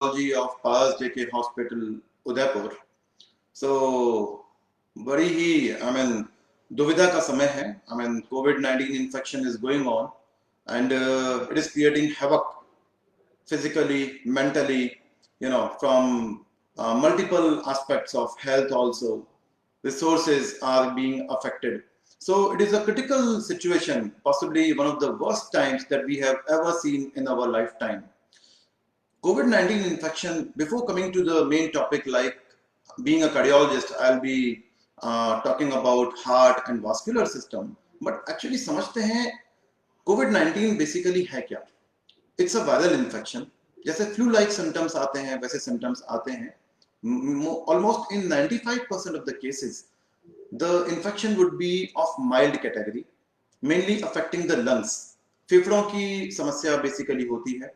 of Paz JK Hospital, Udaipur. So, बड़ी ही दुविधा का समय है. COVID-19 infection is going on, and it is creating havoc physically, mentally, from multiple aspects of health also. Resources are being affected. So it is a critical situation, possibly one of the worst times that we have ever seen in our lifetime. COVID-19 infection, before coming to the main topic, like being a cardiologist, I'll be talking about heart and vascular system. But actually समझते हैं COVID-19 basically है क्या? It's a viral infection. जैसे flu like symptoms आते हैं वैसे symptoms आते हैं. Almost in 95% of the cases, the infection would be of mild category, mainly affecting the lungs. फेफड़ों की समस्या बेसिकली होती है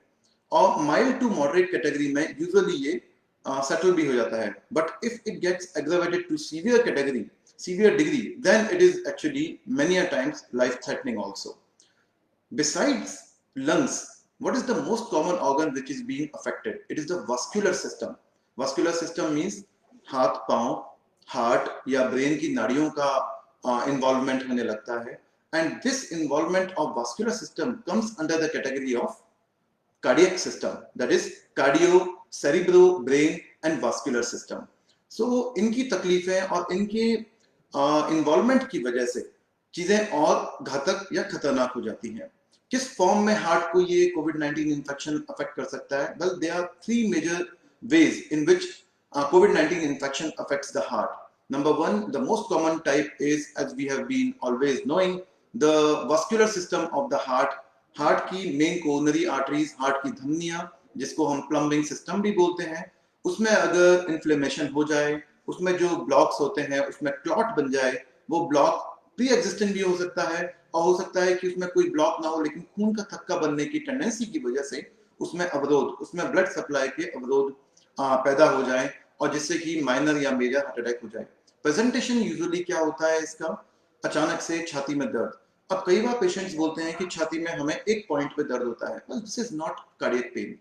और माइल्ड टू मॉडरेट कैटेगरी में यूजुअली ये सेटल भी हो जाता है. But if it gets exaggerated to severe category, severe degree, then it is actually many a times life threatening also. Besides lungs, what is the most common organ which is being affected? It is the vascular system. Vascular system means हाथ पांव, heart या brain की नाड़ियों का involvement होने लगता है. And this involvement of vascular system comes under the category of cardiac system, that is cardio, cerebro, brain and vascular system. So इनकी तकलीफें और इनके इन्वॉल्वमेंट की वजह से चीजें और घातक या खतरनाक हो जाती हैं. किस फॉर्म में हार्ट को ये कोविड-19 इन्फेक्शन अफेक्ट कर सकता है? Well, there are three major ways in which COVID-19 infection affects the heart. Number one, the most common type is, as we have been always knowing, the vascular system of the heart. Heart की main coronary arteries, heart की धमनियां, जिसको हम plumbing system भी बोलते हैं, उसमें अगर inflammation हो जाए, उसमें जो ब्लॉक्स होते हैं उसमें क्लॉट बन जाए, वो ब्लॉक प्री एग्जिस्टेंट भी हो सकता है और हो सकता है कि उसमें कोई ब्लॉक ना हो लेकिन खून का थक्का बनने की टेंडेंसी की वजह से उसमें अवरोध, उसमें ब्लड सप्लाई के अवरोध पैदा हो जाए और जिससे कि माइनर या मेजर हार्ट अटैक हो जाए. प्रेजेंटेशन यूजुअली क्या होता है इसका? अचानक से छाती में दर्द. अब कई बार पेशेंट्स बोलते हैं कि छाती में हमें एक पॉइंट पे दर्द होता है. This is not cardiac pain.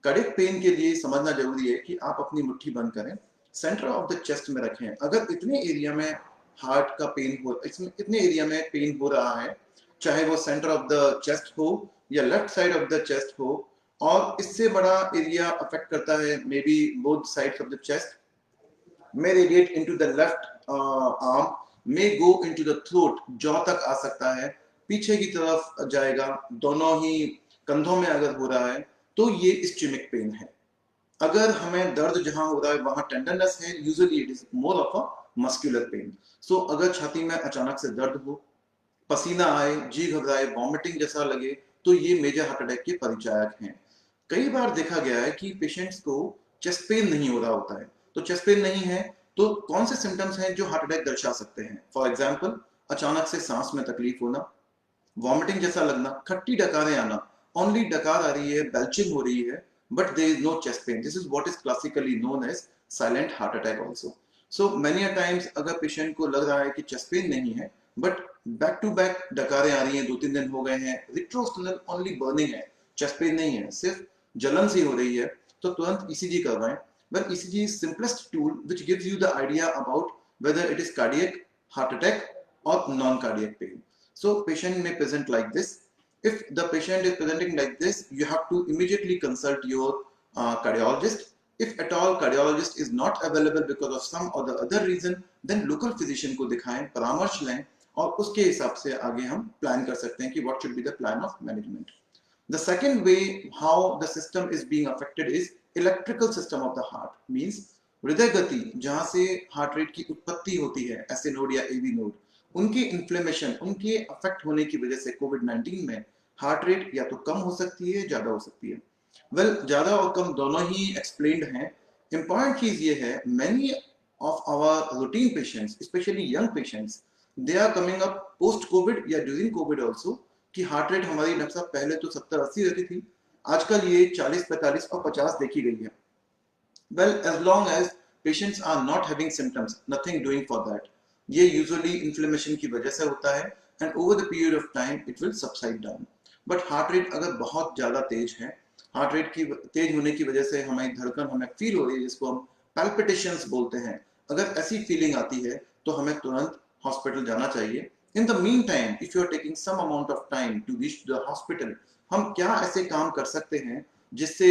Cardiac pain के लिए समझना जरूरी है कि आप अपनी मुट्ठी बंद करें, सेंटर ऑफ द चेस्ट में रखें. अगर इतने एरिया में हार्ट का पेन हो, इतने एरिया में पेन हो रहा है, चाहे वो सेंटर ऑफ द चेस्ट हो या left side of the chest हो, और इससे बड़ा एरिया अफेक्ट करता है, may be both sides of the chest, may radiate into the left arm, may go into the throat, जौ तक आ सकता है, पीछे की तरफ जाएगा, दोनों ही कंधों में अगर हो रहा है तो ये इस्चेमिक पेन है. अगर हमें दर्द जहां हो रहा है वहां टेंडरनेस है, usually it is more of a muscular pain. So अगर छाती में अचानक से दर्द हो, पसीना आए, जी घबराए, वॉमिटिंग जैसा लगे, तो ये मेजर हार्ट अटैक के परिचायक हैं. कई बार देखा गया है कि पेशेंट्स को चेस्ट पेन नहीं हो रहा होता है. तो चेस्ट पेन नहीं है तो कौन से सिम्टम्स हैं जो हार्ट अटैक दर्शा सकते हैं? फॉर एग्जाम्पल, अचानक से सांस में तकलीफ होना, वॉमिटिंग जैसा लगना, खट्टी डकारें आना, ओनली डकार आ रही है, बेल्चिंग हो रही है, but there is no chest pain. This is what is classically known as silent heart attack also. So many a times अगर पेशेंट को लग रहा है कि चेस्ट पेन नहीं है बट बैक टू बैक डकारें आ रही हैं, 2-3 दिन हो गए हैं, रिट्रोस्टेनल ओनली बर्निंग है, चेस्ट पेन नहीं है, सिर्फ जलन सी हो रही है, तो तुरंत ईसीजी करवाएं. Well, ECG is simplest tool which gives you the idea about whether it is cardiac, heart attack or non-cardiac pain. So patient may present like this. If the patient is presenting like this, you have to immediately consult your cardiologist. If at all cardiologist is not available because of some or the other reason, then local physician को दिखाएं, परामर्श लें और उसके हिसाब से आगे हम प्लान कर सकते हैं कि what should be the plan of management. The second way how the system is being affected is electrical system of the heart. Means हृदय गति, जहां से हार्ट रेट की उत्पत्ति होती है, एसए नोड या एवी नोड, उनके इन्फ्लेमेशन, उनके अफेक्ट होने की वजह से कोविड-19 में हार्ट रेट या तो कम हो सकती है, ज्यादा हो सकती है. वेल, ज्यादा और कम दोनों ही एक्सप्लेन्ड हैं. इंपॉर्टेंट चीज ये है, many of our routine patients, specially young patients, they are coming up post covid या ड्यूरिंग कोविड ऑल्सो, कि हार्ट रेट हमारी डॉक्टर साहब पहले तो 70-80 रहती थी, आजकल ये 40-45 और 50 देखी गई है. Well, as long as patients are not having symptoms, nothing doing for that. ये usually inflammation की वजह से होता है and over the period of time it will subside down. But heart rate अगर बहुत ज़्यादा तेज है, हार्ट रेट की तेज होने की वजह से हमारी धड़कन हमें फील हो रही है, जिसको हम पैल्पिटेशंस बोलते हैं, अगर ऐसी फीलिंग आती है तो हमें तुरंत हॉस्पिटल जाना चाहिए। In the mean time if you are taking some amount of time to reach the hospital, हम क्या ऐसे काम कर सकते हैं जिससे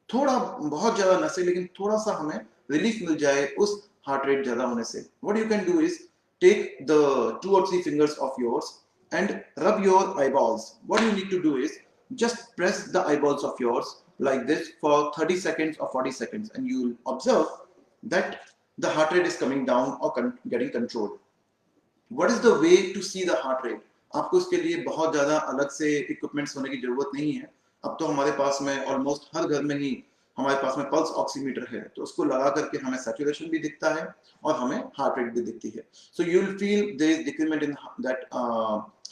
थोड़ा, बहुत ज्यादा न से, लेकिन थोड़ा सा हमें रिलीफ मिल जाए उस हार्ट रेट ज्यादा होने से। What you can do is take the 2 or 3 fingers of yours and rub your eyeballs. What you need to do is just press the eyeballs of yours like this for 30 seconds or 40 seconds, and you will observe that the heart rate is coming down or getting controlled. What is the way to see the heart rate? आपको इसके लिए बहुत ज्यादा अलग से equipments होने की जरूरत नहीं है। अब तो हमारे पास में ऑलमोस्ट हर घर में ही हमारे पास में पल्स ऑक्सीमीटर है, तो उसको लगा करके हमें सैचुरेशन भी दिखता है और हमें हार्ट रेट भी दिखती है। So you will feel there is decrement in that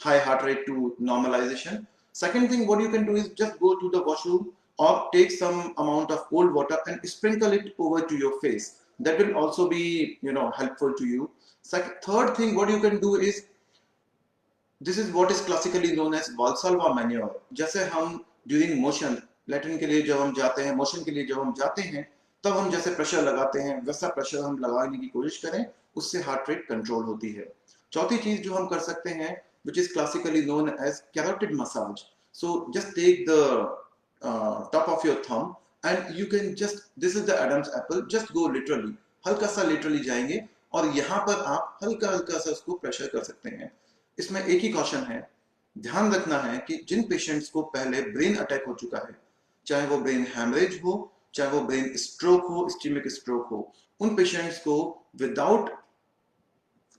high heart rate to normalisation. Second thing what you can do is just go to the washroom or take some amount of cold water and sprinkle it over to your face. That will also be, helpful to you. Third thing what you can do is, this is what is classically known as Valsalva maneuver. जैसे हम during motion, latrine के लिए जब हम जाते हैं, motion के लिए जब हम जाते हैं, तब हम जैसे प्रेशर लगाते हैं वैसा प्रेशर हम लगाने की कोशिश करें, उससे हार्ट रेट कंट्रोल होती है। चौथी चीज जो हम कर सकते हैं, which is classically known as carotid massage. So just take the top of your thumb and you can just, this is the Adam's apple, just go literally, हल्का सा literally जाएंगे और यहाँ पर आप हल्का हल्का सा उसको प्रेशर कर सकते हैं। इसमें एक ही कॉशन है, ध्यान रखना है कि जिन पेशेंट्स को पहले ब्रेन अटैक हो चुका है, चाहे वो ब्रेन हैमरेज हो, चाहे वो ब्रेन स्ट्रोक हो, इस्केमिक स्ट्रोक हो, उन पेशेंट्स को विदाउट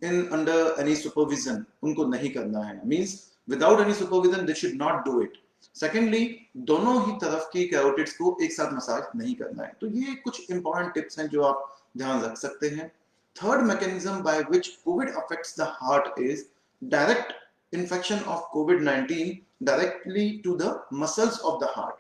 अंडर एनी सुपरविजन उनको नहीं करना है। Means without any supervision they should not do it. Secondly, दोनों ही तरफ की कैरोटिड्स को एक साथ मसाज नहीं करना है। तो ये कुछ इंपॉर्टेंट टिप्स हैं जो आप ध्यान रख सकते हैं। Third mechanism by which Covid affects the heart is direct infection of COVID-19 directly to the muscles of the heart.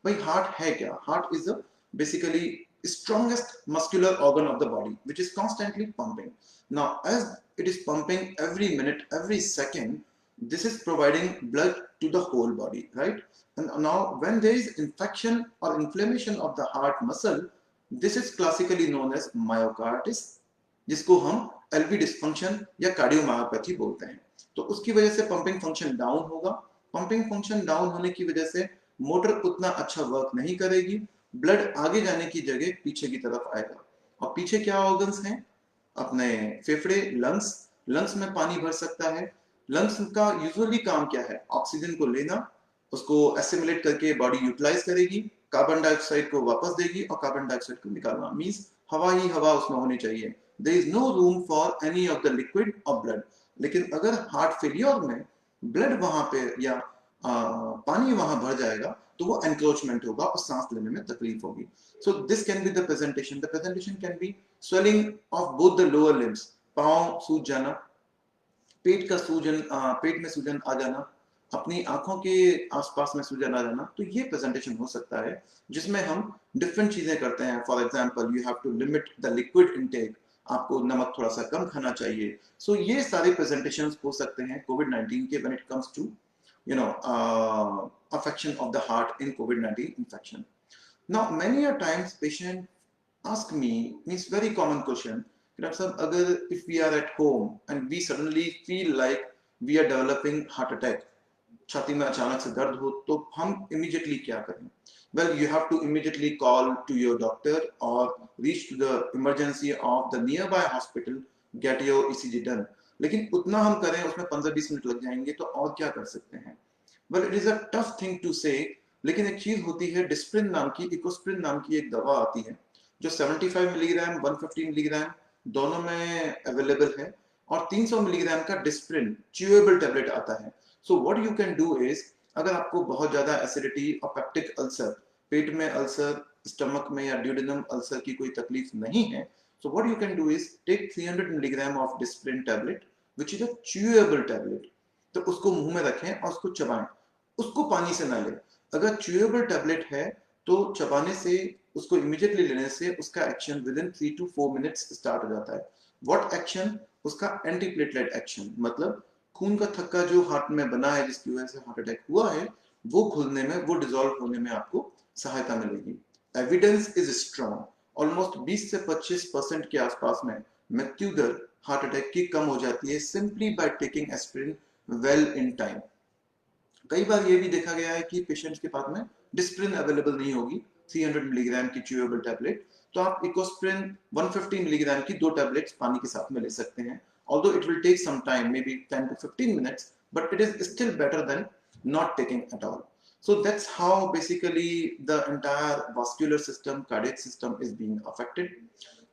भाई हार्ट है क्या? Heart is a basically strongest muscular organ of the body which is constantly pumping. Now as it is pumping every minute, every second, this is providing blood to the whole body, right? And now when there is infection or inflammation of the heart muscle, this is classically known as myocarditis, जिसको हम LV dysfunction या cardiomyopathy बोलते हैं। तो उसकी वजह से pumping function down होगा। पंपिंग फंक्शन डाउन होने की वजह से मोटर उतना अच्छा वर्क नहीं करेगी, ब्लड आगे जाने की जगह पीछे की तरफ आएगा। और पीछे क्या ऑर्गन्स हैं? अपने फेफड़े, लंग्स। लंग्स में पानी भर सकता है। लंग्स का यूजुअली काम क्या है? ऑक्सीजन को लेना, उसको एसिमिलेट करके बॉडी यूटिलाइज करेगी, कार्बन डाइऑक्साइड को वापस देगी और कार्बन डाइऑक्साइड को निकालना। मींस हवा ही हवा उसमें होनी चाहिए। There is no room for any of the liquid or blood. लेकिन अगर हार्ट फेलियर में ब्लड वहां पे या पानी वहां भर जाएगा तो वो एनक्रोचमेंट होगा और सांस लेने में तकलीफ होगी। So this can be the presentation. The presentation can be swelling of both the lower limbs, पांव सूज जाना, पेट का सूजन, पेट में सूजन आ जाना, अपनी आंखों के आसपास में सूजन आ जाना। तो ये प्रेजेंटेशन हो सकता है जिसमें हम डिफरेंट चीजें करते हैं। For example, you have to limit the liquid intake, आपको नमक थोड़ा सा कम खाना चाहिए। सो ये सारे प्रेजेंटेशंस हो सकते हैं कोविड-19 के, when it comes to affection of the heart in COVID-19 infection. Now many a times patient ask me, means very common question, doctor साहब अगर if we are at home and we suddenly feel like we are developing heart attack, छाती में अचानक से दर्द हो, तो हम immediately क्या करें? Well, you have to immediately call to your doctor or reach to the emergency of the nearby hospital, get your ECG done. लेकिन उतना हम करें उसमें 15-20 मिनट लग जाएंगे, तो और क्या कर सकते हैं? Well, it is a tough thing to say, लेकिन एक चीज होती है, डिस्प्रिन नाम की, इकोस्प्रिन नाम की एक दवा आती है जो 75 मिलीग्राम 150 मिलीग्राम दोनों में अवेलेबल है, और 300 मिलीग्राम का डिस्प्रिन च्यूएबल टैबलेट आता है। So what you can do is, अगर आपको बहुत ज्यादा एसिडिटी और पेप्टिक अल्सर, पेट में अल्सर, स्टमक में या ड्यूडेनम अल्सर की कोई तकलीफ नहीं है, so what you can do is take 300 milligram of Disprin tablet which is a chewable tablet. तो उसको मुंह में रखें और उसको चबाएं, उसको पानी से ना लें। अगर chewable tablet है तो चबाने से, उसको इमीडिएटली लेने से उसका action with in 3 to 4 minutes start हो जाता है। What action? उसका एंटीप्लेटलेट एक्शन, मतलब खून का थक्का जो हार्ट में बना है जिसकी वजह से हार्ट अटैक हुआ है, वो खुलने में, वो डिसॉल्व होने में आपको सहायता मिलेगी। एविडेंस इज स्ट्रॉन्ग, ऑलमोस्ट 20 से 25% के आसपास में मृत्यु दर हार्ट अटैक की कम हो जाती है simply by taking aspirin well in time. कई बार ये भी देखा गया है कि पेशेंट्स के पास में डिस्प्रिन अवेलेबल नहीं होगी 300 मिलीग्राम की च्यूएबल टैबलेट, तो आप इकोस्प्रिन 150 मिलीग्राम की 2 टैबलेट्स पानी के साथ में ले सकते हैं। Although it will take some time, maybe 10 to 15 minutes, but it is still better than not taking at all. So that's how basically the entire vascular system, cardiac system is being affected.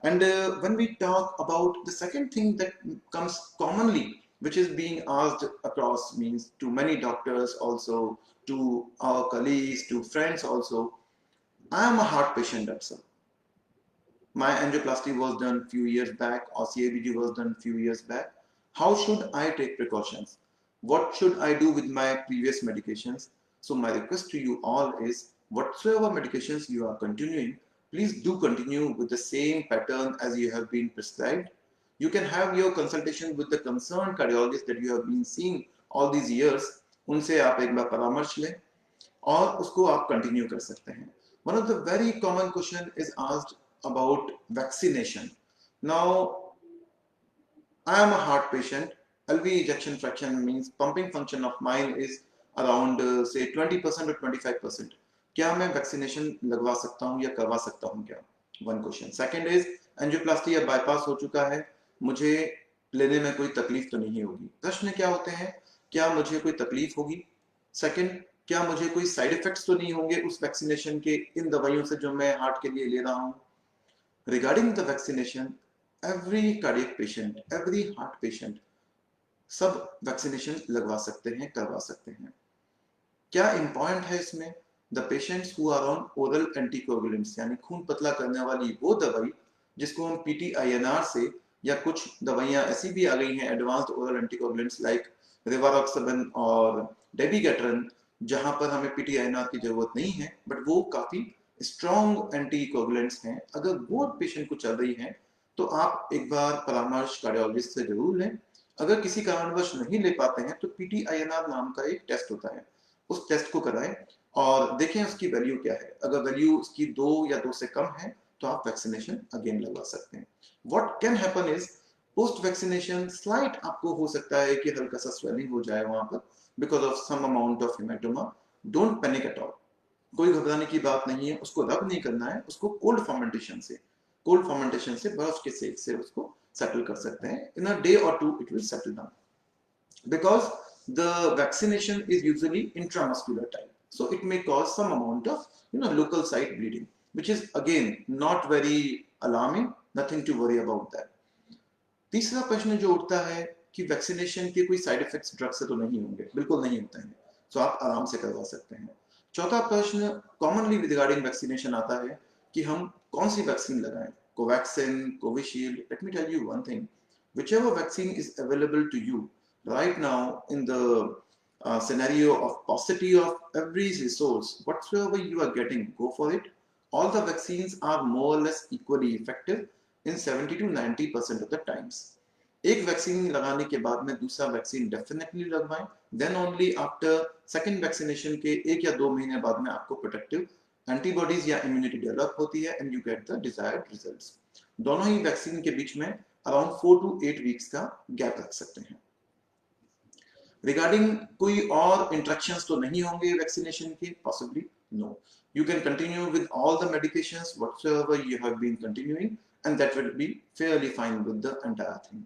And when we talk about the second thing that comes commonly, which is being asked across, means to many doctors also, to our colleagues, to friends also, I am a heart patient, doctor. My angioplasty was done few years back, or CABG was done few years back. How should I take precautions? What should I do with my previous medications? So my request to you all is, whatsoever medications you are continuing, please do continue with the same pattern as you have been prescribed. You can have your consultation with the concerned cardiologist that you have been seeing all these years. उनसे आप एक बार परामर्श लें और उसको आप continue कर सकते हैं. One of the very common question is asked about vaccination. Now, I am a heart patient. LV ejection fraction means pumping function of mine is around say 20% or 25%. क्या मैं वैक्सीनेशन लगवा सकता हूँ या करवा सकता हूँ क्या? One question. Second is angioplasty या बाईपास हो चुका है, मुझे लेने में कोई तकलीफ तो नहीं होगी. प्रश्न क्या होते हैं, क्या मुझे कोई तकलीफ होगी? सेकंड, क्या मुझे कोई साइड इफेक्ट्स तो नहीं होंगे उस वैक्सीनेशन के, इन दवाइयों से जो मैं हार्ट के लिए ले रहा हूँ? Regarding the vaccination, every cardiac patient, every heart patient सब वैक्सीनेशन लगवा सकते हैं, करवा सकते हैं. क्या इंपॉर्टेंट है इसमें, the patients who are on oral anticoagulants, यानी खून पतला करने वाली वो दवाई जिसको हम PTINR से, या कुछ दवाइयां ऐसी भी आ गई हैं एडवांस्ड ओरल एंटीकोगुलेंट्स लाइक रिवारोक्साबन और डेबिगेट्रन, जहां पर हमें PTINR की जरूरत नहीं है, बट वो काफी स्ट्रॉन्ग एंटीकोगुलेंट्स हैं. अगर वो पेशेंट को चल रही है तो आप एक बार परामर्श कार्डियोलॉजिस्ट से जरूर लें. अगर किसी कारणवश नहीं ले पाते हैं तो PTINR नाम का एक टेस्ट होता है, उस टेस्ट को कराएं और देखें उसकी वैल्यू क्या है. अगर वैल्यू उसकी 2 या 2 से कम है तो आप वैक्सीनेशन अगेन लगवा सकते हैं. What can happen is, post vaccination slight आपको हो सकता है कि हल्का सा स्वेलिंग हो जाए वहां पर because of some amount of haematoma. Don't panic at all, कोई घबराने की बात नहीं है. उसको रब नहीं करना है, उसको कोल्ड फर्मेंटेशन से बर्फ के सेक से उसको सेटल कर सकते हैं. इन अ डे और 2 it will settle down, because the vaccination is usually intramuscular type, so it may cause some amount of local site bleeding, which is again not very alarming, nothing to worry about that. तीसरा प्रश्न जो उठता है कि vaccination के कोई side effects drug से तो नहीं होंगे, बिल्कुल नहीं होते हैं, तो आप आराम से करवा सकते हैं. चौथा प्रश्न कॉमनली रिगार्डिंग वैक्सीनेशन आता है कि हम कौन सी वैक्सीन लगाएं, Covaxin, Covishield. Let me tell you one thing, whichever vaccine is available to you right now in the scenario of paucity of every resource, whatsoever you are getting, go for it. All the vaccines are more or less equally effective in 70 to 90% of the times. एक vaccine लगाने के बाद में दूसरा vaccine definitely लगवाएं, then only after second vaccination के 1 या 2 महीने बाद में आपको प्रोटेक्टिव एंटीबॉडीज या इम्यूनिटी डेवलप होती है and you get the desired results. दोनों ही वैक्सीन के बीच में अराउंड 4 to 8 वीक्स का गैप रख सकते हैं. रिगार्डिंग कोई और इंट्रैक्शंस तो नहीं होंगे वैक्सीनेशन के, possibly no. You can continue with all the medications whatever you have been continuing and that will be fairly fine with the entire thing.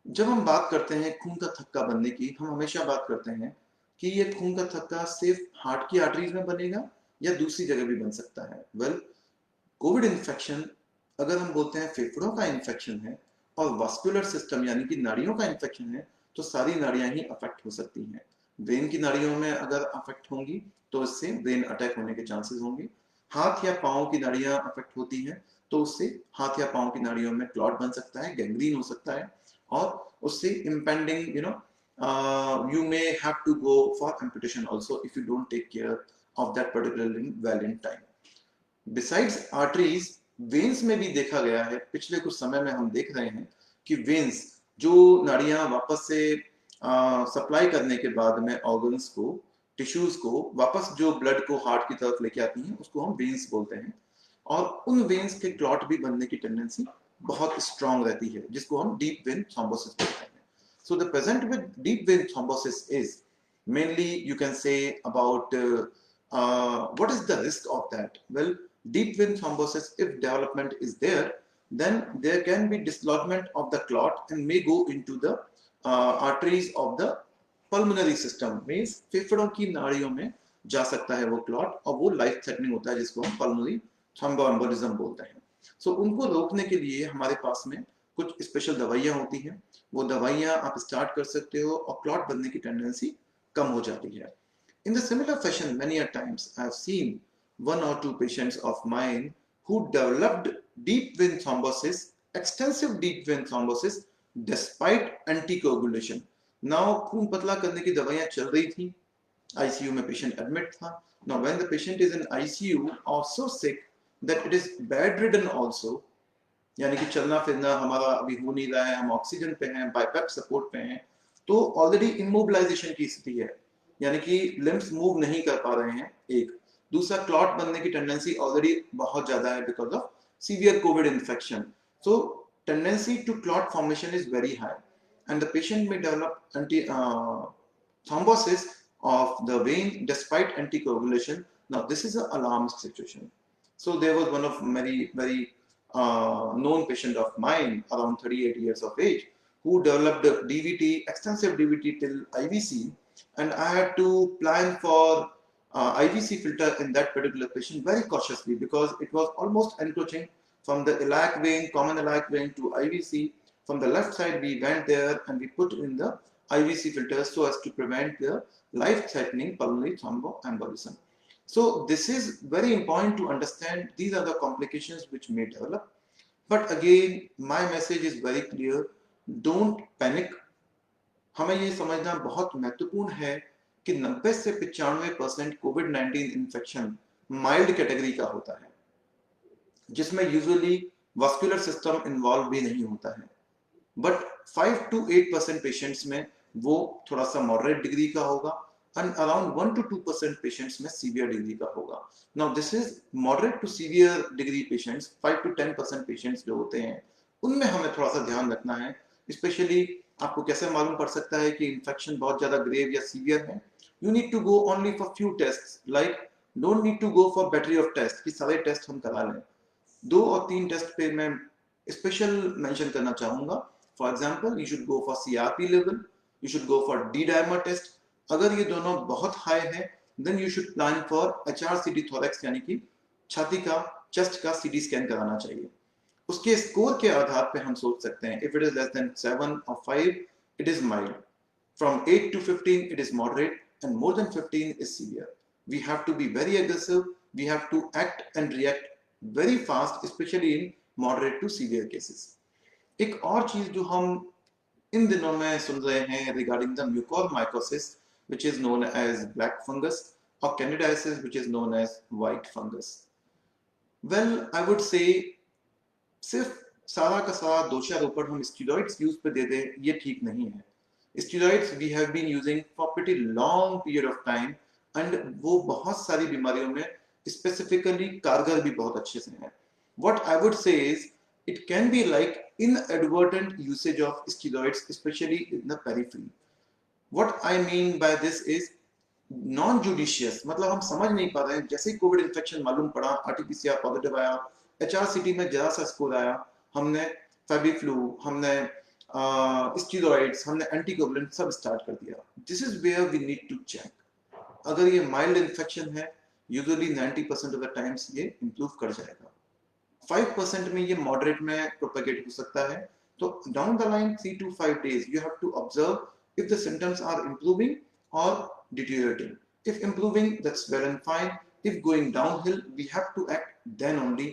जब हम बात करते हैं खून का थक्का बनने की, हम हमेशा बात करते हैं कि ये खून का थक्का सिर्फ हार्ट की आर्टरीज में बनेगा या दूसरी जगह भी बन सकता है. वेल, कोविड इन्फेक्शन अगर हम बोलते हैं फेफड़ों का इन्फेक्शन है और वास्कुलर सिस्टम यानी कि नाड़ियों का इन्फेक्शन है, तो सारी नाड़ियां ही अफेक्ट हो सकती हैं. ब्रेन की नाड़ियों में अगर अफेक्ट होंगी तो इससे ब्रेन अटैक होने के चांसेस होंगे. हाथ या पांव की नाड़ियां अफेक्ट होती हैं तो उससे हाथ या पांव की नाड़ियों में क्लॉट बन सकता है, गैंग्रीन हो सकता है और उससे impending you may have to go for amputation also if you don't take care of that particular limb well in time. Besides arteries, veins में भी देखा गया है, पिछले कुछ समय में हम देख रहे हैं कि वेन्स जो नाड़ियां वापस से सप्लाई करने के बाद में ऑर्गन्स को, टिश्यूज को वापस जो ब्लड को हार्ट की तरफ लेके आती हैं उसको हम वेन्स बोलते हैं, और उन वेन्स के क्लॉट भी बनने की टेंडेंसी बहुत स्ट्रांग रहती है, जिसको हम डीप वेन थ्रोम्बोसिस बोलते हैं. So the present with deep vein thrombosis is mainly, you can say, about what is the risk of that? Well, deep vein thrombosis, if development is there, then there can be dislodgement of the clot and may go into the arteries of the pulmonary system. Means फेफड़ों की नाड़ियों में जा सकता है वो clot, और वो life threatening होता है, जिसको हम पल्मोनरी थ्रोम्बोएम्बोलिज्म बोलते हैं. सो उनको रोकने के लिए हमारे पास में कुछ स्पेशल दवाइयाँ होती हैं. वो दवाइयाँ आप स्टार्ट कर सकते हो और क्लॉट बनने की टेंडेंसी कम हो जाती है. In the similar fashion, many a times I have seen 1 or 2 patients of mine who developed deep vein thrombosis, extensive deep vein thrombosis, despite anticoagulation. Now खून पतला करने की दवाइयाँ चल रही थी, ICU में पेशेंट एडमिट था. Now when the patient is in ICU or so sick that it is bedridden also, यानी कि चलना फिरना हमारा अभी हो नहीं रहा है, हम ऑक्सीजन पे हैं, बाइपैप सपोर्ट पे हैं, तो ऑलरेडी इमोबिलाइजेशन की स्थिति है, यानी कि लिम्स मूव नहीं कर पा रहे हैं. एक दूसरा, क्लॉट बनने की टेंडेंसी ऑलरेडी बहुत ज्यादा है because of severe covid infection. So tendency to clot formation is very high and the patient में develop thrombosis of the vein despite anticoagulation. Now this is an alarm situation. So there was one of very known patient of mine around 38 years of age who developed DVT, extensive DVT till IVC, and I had to plan for IVC filter in that particular patient very cautiously because it was almost encroaching from the iliac vein, common iliac vein to IVC. From the left side we went there and we put in the IVC filter so as to prevent the life-threatening pulmonary thromboembolism. So this is very important to understand. These are the complications which may develop. But again, my message is very clear. Don't panic. हमें ये समझना बहुत महत्वपूर्ण है कि 90 से 95% कोविड-19 infection mild category का होता है, जिसमें यूजुअली वास्कुलर सिस्टम इन्वॉल्व भी नहीं होता है. बट 5 to 8% पेशेंट्स में वो थोड़ा सा मॉडरेट डिग्री का होगा and around 1 to 2% पेशेंट्स में सीवियर डिग्री का होगा. Now this is moderate to severe degree patients. 5 to 10% patients जो होते हैं उनमें हमें थोड़ा सा ध्यान रखना है. स्पेशली आपको कैसे मालूम पड़ सकता है कि इन्फेक्शन बहुत ज्यादा ग्रेव या सीवियर है? You need to go only for few tests. Like don't need to go for battery of tests कि सारे टेस्ट हम करा लें. 2 और 3 टेस्ट पे मैं स्पेशल मेंशन करना चाहूंगा. For example, you should go for CRP level, you should go for D-dimer test. अगर ये दोनों बहुत हाई है, then you should plan for HRCT thorax, यानी कि छाती का, चेस्ट का CT स्कैन कराना चाहिए. उसके स्कोर के आधार पे हम सोच सकते हैं. If it is less than 7 or 5, it is mild. From 8 to 15, it is moderate, and more than 15 is severe. We have to be very aggressive. We have to act and react very fast, especially in moderate to severe cases. एक और चीज जो हम इन दिनों में सुन रहे हैं regarding the mucormycosis which is known as black fungus or candidiasis which is known as white fungus. Well, I would say सिर्फ सारा का सारा दोषारोपण हम स्टेरॉइड्स यूज पे दे दें ये ठीक नहीं है. Steroids we have been using for pretty long period of time and वो बहुत सारी बीमारियों में स्पेसिफिकली कारगर भी बहुत अच्छे से हैं. What I would say is it can be like inadvertent usage of steroids, especially in the periphery. What I mean by this is non-judicious, मतलब हम समझ नहीं पा रहे हैं. जैसे ही कोविड इन्फेक्शन मालूम पड़ा, RT-PCR पॉजिटिव आया, HRCT में जरा सा स्कोर आया, हमने फेबिफ्लू, हमने स्टेरॉइड्स, हमने एंटीकोगुलेंट सब स्टार्ट कर दिया. This is where we need to check. अगर ये माइल्ड इन्फेक्शन है, यूजुअली 90% ऑफ द टाइम्स ये इंप्रूव कर जाएगा. 5% में ये मॉडरेट में प्रोपेगेट हो सकता है. तो down the line 3 to 5 days you have to observe if the symptoms are improving or deteriorating. If improving, that's well and fine. If going downhill, we have to act then only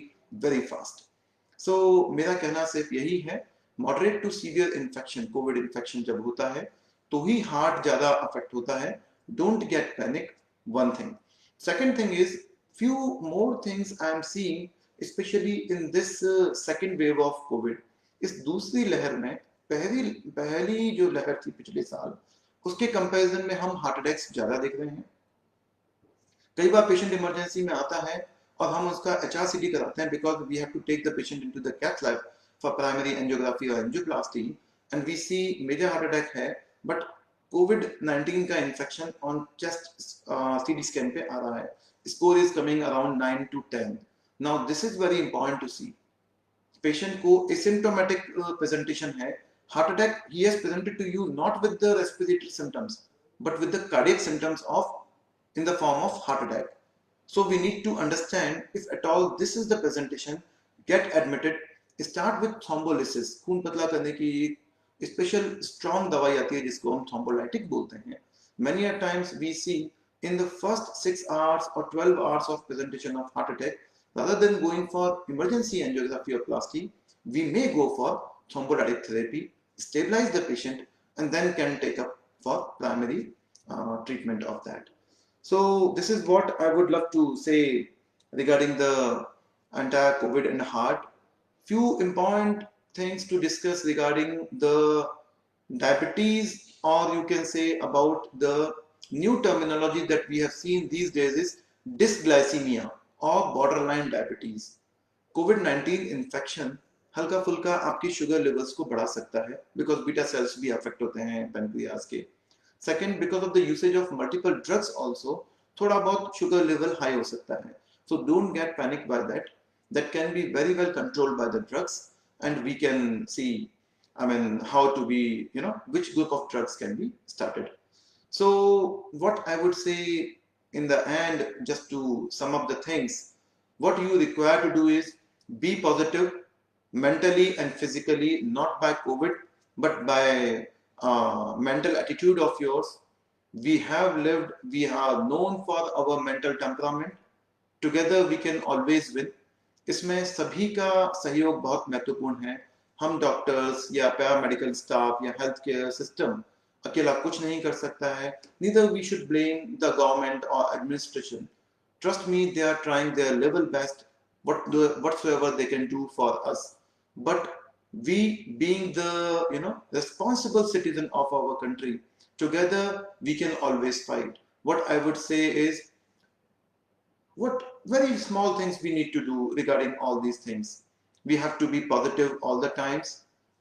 very fast. So मेरा कहना सिर्फ यही है, moderate to severe infection, covid infection जब होता है तो ही heart ज्यादा अफेक्ट होता है. Don't get panic, one thing. Second thing is few more things I am seeing especially in this second wave of COVID. इस दूसरी लहर में पहली जो लहर थी पिछले साल, उसके कंपैरिजन में हम हार्ट अटैक्स ज्यादा देख रहे हैं. कई बार पेशेंट इमरजेंसी में आता है और हम उसका HRCT कराते हैं because we have to take the patient into the cath lab for primary angiography or angioplasty and we see major heart attack है but COVID-19 का infection on chest CT scan पे आ रहा है. Score is coming around 9 to 10. Now this is very important to see. Patient को asymptomatic presentation है. Heart attack he has presented to you not with the respiratory symptoms but with the cardiac symptoms of in the form of heart attack. So we need to understand if at all this is the presentation, get admitted, start with thrombolysis. खून पतला करने की एक special strong दवाई आती है जिसको हम थ्रोम्बोलाइटिक बोलते हैं. Many a times we see in the first 6 hours or 12 hours of presentation of heart attack, rather than going for emergency angiography or plasty, we may go for thrombolytic therapy, stabilize the patient, and then can take up for primary treatment of that. So this is what I would love to say regarding the entire COVID and heart. Few important things to discuss regarding the diabetes, or you can say about the new terminology that we have seen these days is dysglycemia or borderline diabetes. COVID-19 infection हल्का फुल्का आपकी sugar levels को बढ़ा सकता है because beta cells भी affect होते हैं पेनक्रियाज के. Second, because of the usage of multiple drugs also थोड़ा बहुत शुगर लेवल हाई हो सकता है. So don't get panic by that. That can be very well controlled by the drugs and we can see how to be, which group of drugs can be started. So what I would say in the end, just to sum up the things, what you require to do is be positive mentally and physically, not by COVID, but by mental attitude of yours. We have lived, we are known for our mental temperament. Together we can always win. इसमें सभी का सहयोग बहुत महत्वपूर्ण है. हम doctors या paramedical staff या हेल्थ केयर सिस्टम अकेला कुछ नहीं कर सकता है. Neither we should blame the government or administration. Trust me, they are trying their level best, whatsoever they can do for us. But we, being the responsible citizen of our country, together we can always fight. What I would say is, what very small things we need to do regarding all these things. We have to be positive all the times.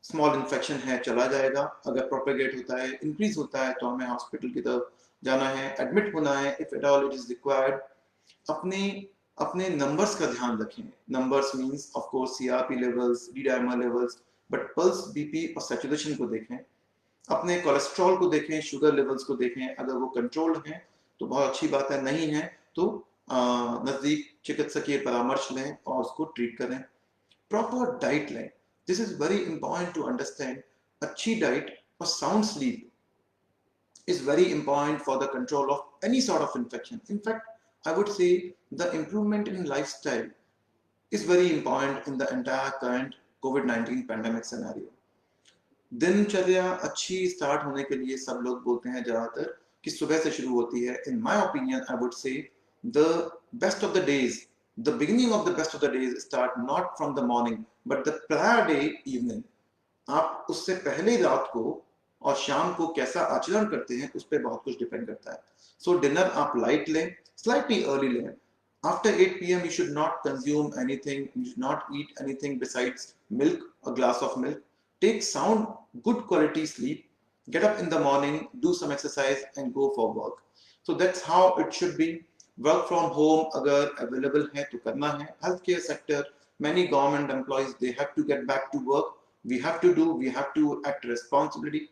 Small infection है चला जाएगा. अगर propagate होता है, increase होता है, तो हमें hospital की तरफ जाना है, admit होना है if at all it is required. अपने numbers का ध्यान रखें. Numbers means of course CRP levels, D-dimer levels, but pulse, BP और saturation को देखें. अपने कोलेस्ट्रॉल को देखें, शुगर लेवल्स को देखें. अगर वो कंट्रोल्ड हैं तो बहुत अच्छी बात है, नहीं है तो नजदीक चिकित्सकीय परामर्श लें और उसको ट्रीट करें. प्रॉपर डाइट लें. This is very important to understand. अच्छी डाइट और sound sleep is very important for the control of any sort of infection. In fact, I would say the improvement in lifestyle is very important in the entire current COVID-19 pandemic scenario. दिनचर्या अच्छी start होने के लिए सब लोग बोलते हैं ज्यादातर कि सुबह से शुरू होती है. In my opinion I would say the best of the days, the beginning of the best of the days start not from the morning but the prior day evening. आप उससे पहले रात को और शाम को कैसा आचरण करते हैं उस पर बहुत कुछ डिपेंड करता है. सो डिनर आप लाइट लें, स्लाइटली अर्ली लें. After 8 p.m. you should not consume anything, you should not eat anything besides milk, a glass of milk. Take sound, good quality sleep, get up in the morning, do some exercise and go for work. So that's how it should be. Work from home अगर available है तो करना है. Healthcare sector, many government employees, they have to get back to work. We have to act responsibility.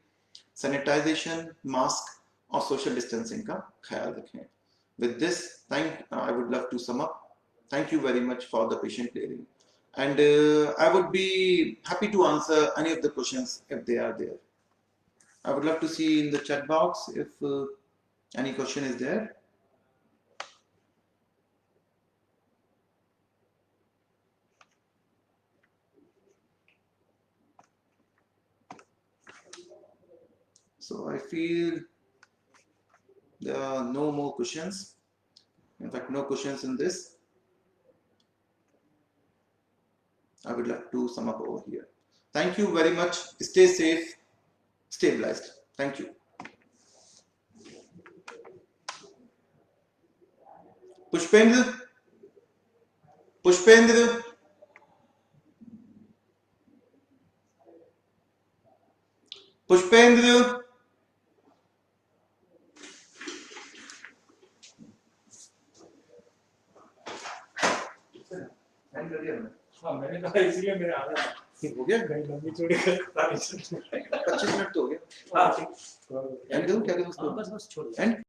Sanitization, mask और social distancing का ख्याल रखें. With this, I would love to sum up. Thank you very much for the patient hearing. And I would be happy to answer any of the questions if they are there. I would love to see in the chat box if any question is there. So I feel there are no more questions. In fact, no questions in this. I would like to sum up over here. Thank you very much. Stay safe, stay blessed. Thank you. Pushpendra, Pushpendra, Pushpendra, हाँ मैंने कहा इसलिए मेरे आ रहा हो गया कहीं लंबी चौड़ी कर 25 मिनट तो हो गया। हाँ ठीक एंड करूं क्या करूं उसको? बस छोड़ एंड